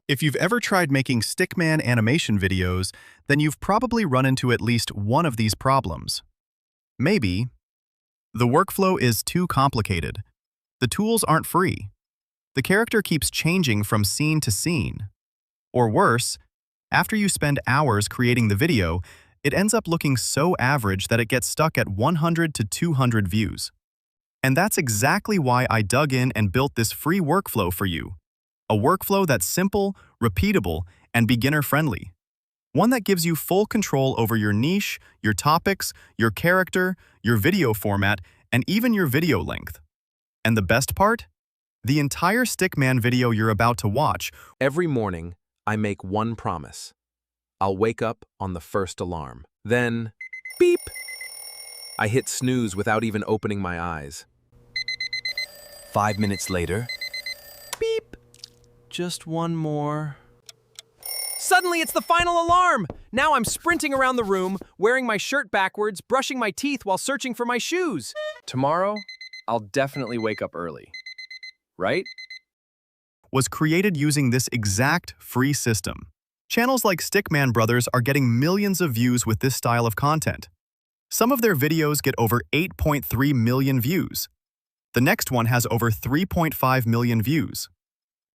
If you've ever tried making Stickman animation videos, then you've probably run into at least one of these problems. Maybe the workflow is too complicated. The tools aren't free. The character keeps changing from scene to scene. Or worse, after you spend hours creating the video, it ends up looking so average that it gets stuck at 100 to 200 views. And that's exactly why I dug in and built this free workflow for you. A workflow that's simple, repeatable, and beginner-friendly. One that gives you full control over your niche, your topics, your character, your video format, and even your video length. And the best part? The entire Stickman video you're about to watch. Every morning, I make one promise. I'll wake up on the first alarm. Then, beep! I hit snooze without even opening my eyes. 5 minutes later, beep! Just one more. Suddenly, it's the final alarm! Now I'm sprinting around the room, wearing my shirt backwards, brushing my teeth while searching for my shoes. Tomorrow, I'll definitely wake up early. Right? Was created using this exact free system. Channels like Stickman Brothers are getting millions of views with this style of content. Some of their videos get over 8.3 million views. The next one has over 3.5 million views.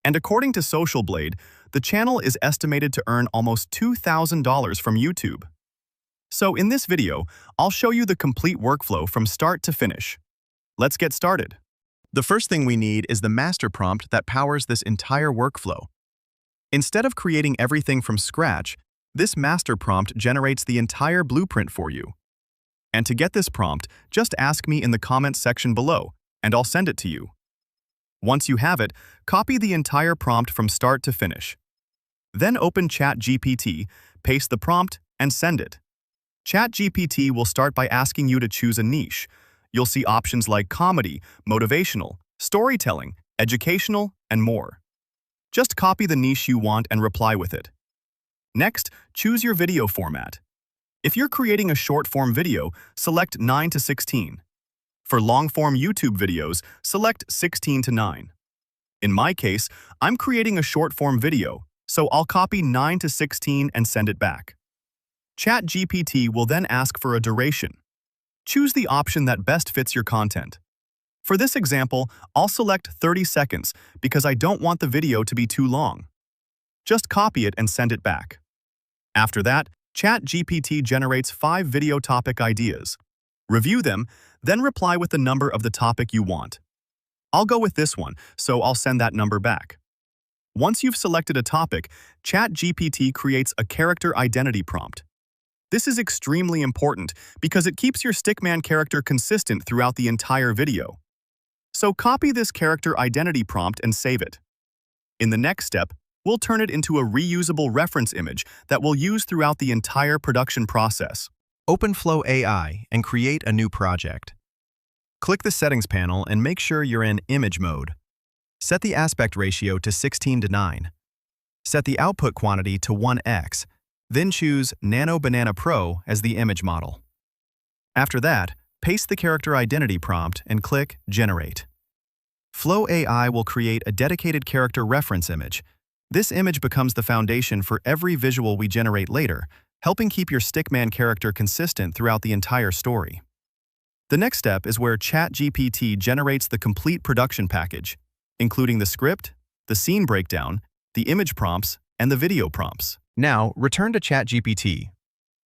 And according to Social Blade, the channel is estimated to earn almost $2,000 from YouTube. So in this video, I'll show you the complete workflow from start to finish. Let's get started. The first thing we need is the master prompt that powers this entire workflow. Instead of creating everything from scratch, this master prompt generates the entire blueprint for you. And to get this prompt, just ask me in the comments section below, and I'll send it to you. Once you have it, copy the entire prompt from start to finish. Then open ChatGPT, paste the prompt, and send it. ChatGPT will start by asking you to choose a niche. You'll see options like comedy, motivational, storytelling, educational, and more. Just copy the niche you want and reply with it. Next, choose your video format. If you're creating a short-form video, select 9 to 16. For long-form YouTube videos, select 16 to 9. In my case, I'm creating a short-form video, so I'll copy 9 to 16 and send it back. ChatGPT will then ask for a duration. Choose the option that best fits your content. For this example, I'll select 30 seconds because I don't want the video to be too long. Just copy it and send it back. After that, ChatGPT generates 5 video topic ideas. Review them, then reply with the number of the topic you want. I'll go with this one, so I'll send that number back. Once you've selected a topic, ChatGPT creates a character identity prompt. This is extremely important because it keeps your Stickman character consistent throughout the entire video. So copy this character identity prompt and save it. In the next step, we'll turn it into a reusable reference image that we'll use throughout the entire production process. Open Flow AI and create a new project. Click the Settings panel and make sure you're in Image mode. Set the aspect ratio to 16 to 9. Set the output quantity to 1x, then choose Nano Banana Pro as the image model. After that, paste the character identity prompt and click Generate. Flow AI will create a dedicated character reference image. This image becomes the foundation for every visual we generate later, helping keep your Stickman character consistent throughout the entire story. The next step is where ChatGPT generates the complete production package, including the script, the scene breakdown, the image prompts, and the video prompts. Now, return to ChatGPT.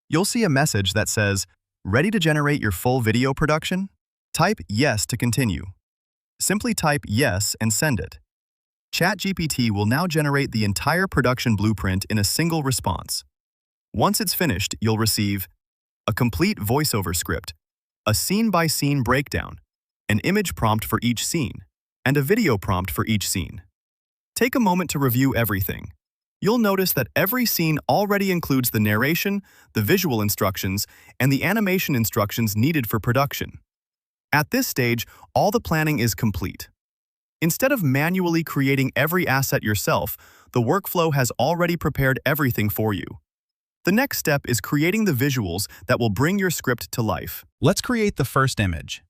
You'll see a message that says, "Ready to generate your full video production?" Type yes to continue. Simply type yes and send it. ChatGPT will now generate the entire production blueprint in a single response. Once it's finished, you'll receive a complete voiceover script, a scene-by-scene breakdown, an image prompt for each scene, and a video prompt for each scene. Take a moment to review everything. You'll notice that every scene already includes the narration, the visual instructions, and the animation instructions needed for production. At this stage, all the planning is complete. Instead of manually creating every asset yourself, the workflow has already prepared everything for you. The next step is creating the visuals that will bring your script to life. Let's create the first image.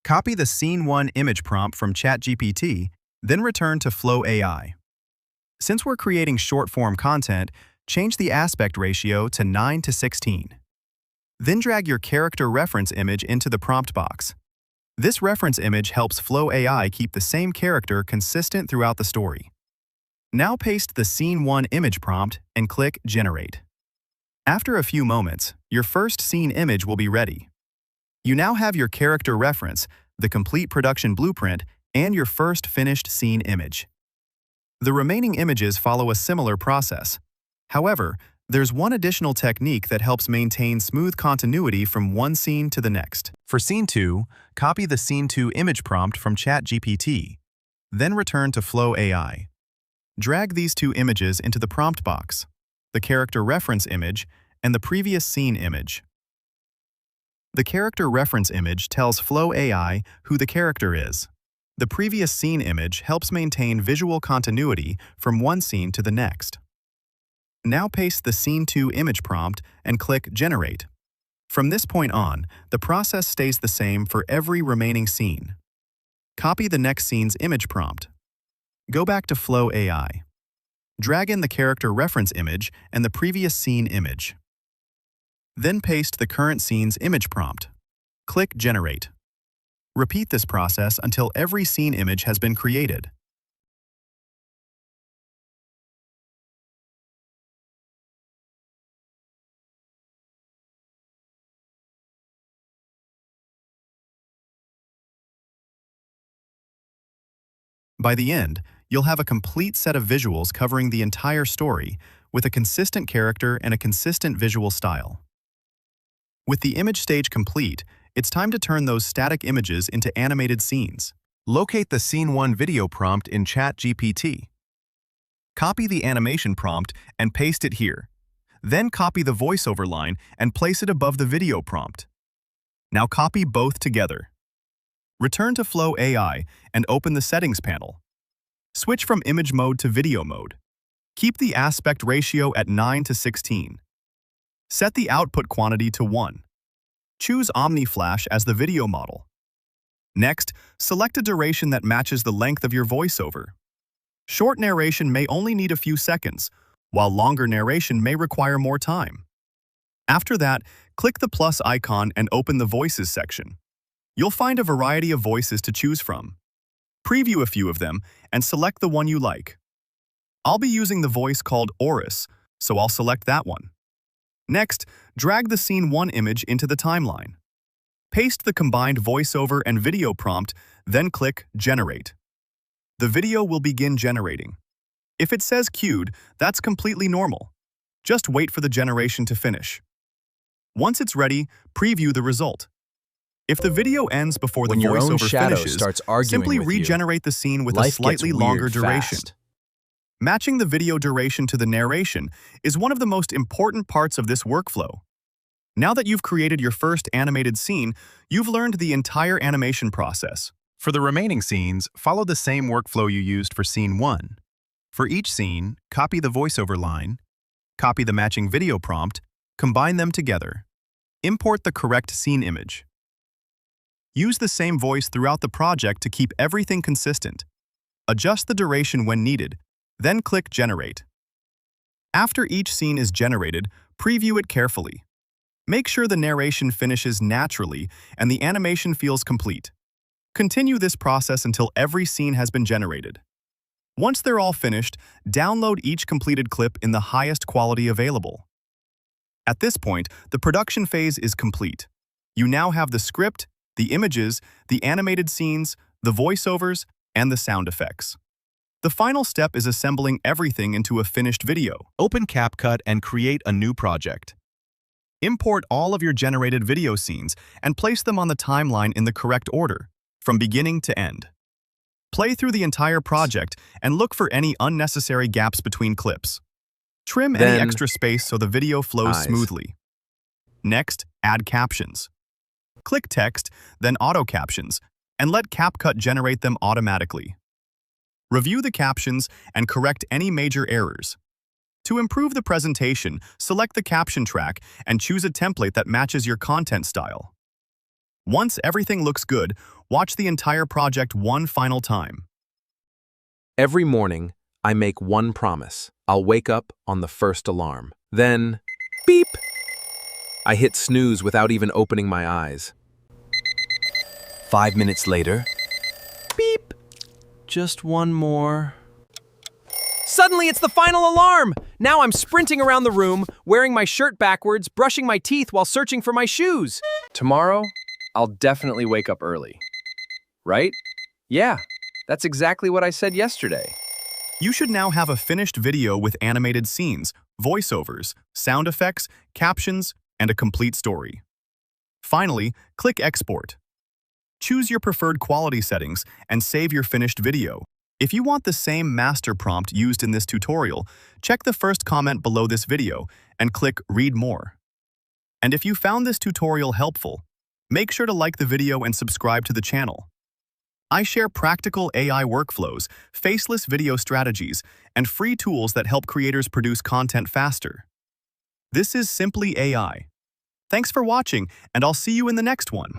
Copy the Scene 1 image prompt from ChatGPT, then return to Flow AI. Since we're creating short-form content, change the aspect ratio to 9:16. Then drag your character reference image into the prompt box. This reference image helps Flow AI keep the same character consistent throughout the story. Now paste the Scene 1 image prompt and click Generate. After a few moments, your first scene image will be ready. You now have your character reference, the complete production blueprint, and your first finished scene image. The remaining images follow a similar process. However, there's one additional technique that helps maintain smooth continuity from one scene to the next. For Scene 2, copy the Scene 2 image prompt from ChatGPT, then return to Flow AI. Drag these two images into the prompt box, the character reference image and the previous scene image. The character reference image tells Flow AI who the character is. The previous scene image helps maintain visual continuity from one scene to the next. Now paste the Scene 2 image prompt and click Generate. From this point on, the process stays the same for every remaining scene. Copy the next scene's image prompt. Go back to Flow AI. Drag in the character reference image and the previous scene image. Then paste the current scene's image prompt. Click Generate. Repeat this process until every scene image has been created. By the end, you'll have a complete set of visuals covering the entire story with a consistent character and a consistent visual style. With the image stage complete, it's time to turn those static images into animated scenes. Locate the Scene 1 video prompt in ChatGPT. Copy the animation prompt and paste it here. Then copy the voiceover line and place it above the video prompt. Now copy both together. Return to Flow AI and open the Settings panel. Switch from image mode to video mode. Keep the aspect ratio at 9:16. Set the output quantity to 1. Choose OmniFlash as the video model. Next, select a duration that matches the length of your voiceover. Short narration may only need a few seconds, while longer narration may require more time. After that, click the plus icon and open the Voices section. You'll find a variety of voices to choose from. Preview a few of them and select the one you like. I'll be using the voice called Oris, so I'll select that one. Next, drag the Scene 1 image into the timeline. Paste the combined voiceover and video prompt, then click Generate. The video will begin generating. If it says queued, that's completely normal. Just wait for the generation to finish. Once it's ready, preview the result. If the video ends before the When your own voiceover shadow finishes, starts arguing simply with you, regenerate the scene with a life slightly gets longer weird duration. fast. Matching the video duration to the narration is one of the most important parts of this workflow. Now that you've created your first animated scene, you've learned the entire animation process. For the remaining scenes, follow the same workflow you used for Scene 1. For each scene, copy the voiceover line, copy the matching video prompt, combine them together. Import the correct scene image. Use the same voice throughout the project to keep everything consistent. Adjust the duration when needed, then click Generate. After each scene is generated, preview it carefully. Make sure the narration finishes naturally and the animation feels complete. Continue this process until every scene has been generated. Once they're all finished, download each completed clip in the highest quality available. At this point, the production phase is complete. You now have the script, the images, the animated scenes, the voiceovers, and the sound effects. The final step is assembling everything into a finished video. Open CapCut and create a new project. Import all of your generated video scenes and place them on the timeline in the correct order, from beginning to end. Play through the entire project and look for any unnecessary gaps between clips. Trim any extra space so the video flows smoothly. Next, add captions. Click Text, then Auto Captions, and let CapCut generate them automatically. Review the captions and correct any major errors. To improve the presentation, select the caption track and choose a template that matches your content style. Once everything looks good, watch the entire project one final time. Every morning, I make one promise. I'll wake up on the first alarm. Then, beep! I hit snooze without even opening my eyes. 5 minutes later. Beep! Just one more. Suddenly, it's the final alarm! Now I'm sprinting around the room, wearing my shirt backwards, brushing my teeth while searching for my shoes. Tomorrow, I'll definitely wake up early. Right? Yeah, that's exactly what I said yesterday. You should now have a finished video with animated scenes, voiceovers, sound effects, captions, and a complete story. Finally, click Export. Choose your preferred quality settings and save your finished video. If you want the same master prompt used in this tutorial, check the first comment below this video and click Read More. And if you found this tutorial helpful, make sure to like the video and subscribe to the channel. I share practical AI workflows, faceless video strategies, and free tools that help creators produce content faster. This is Simpleey AI. Thanks for watching, and I'll see you in the next one.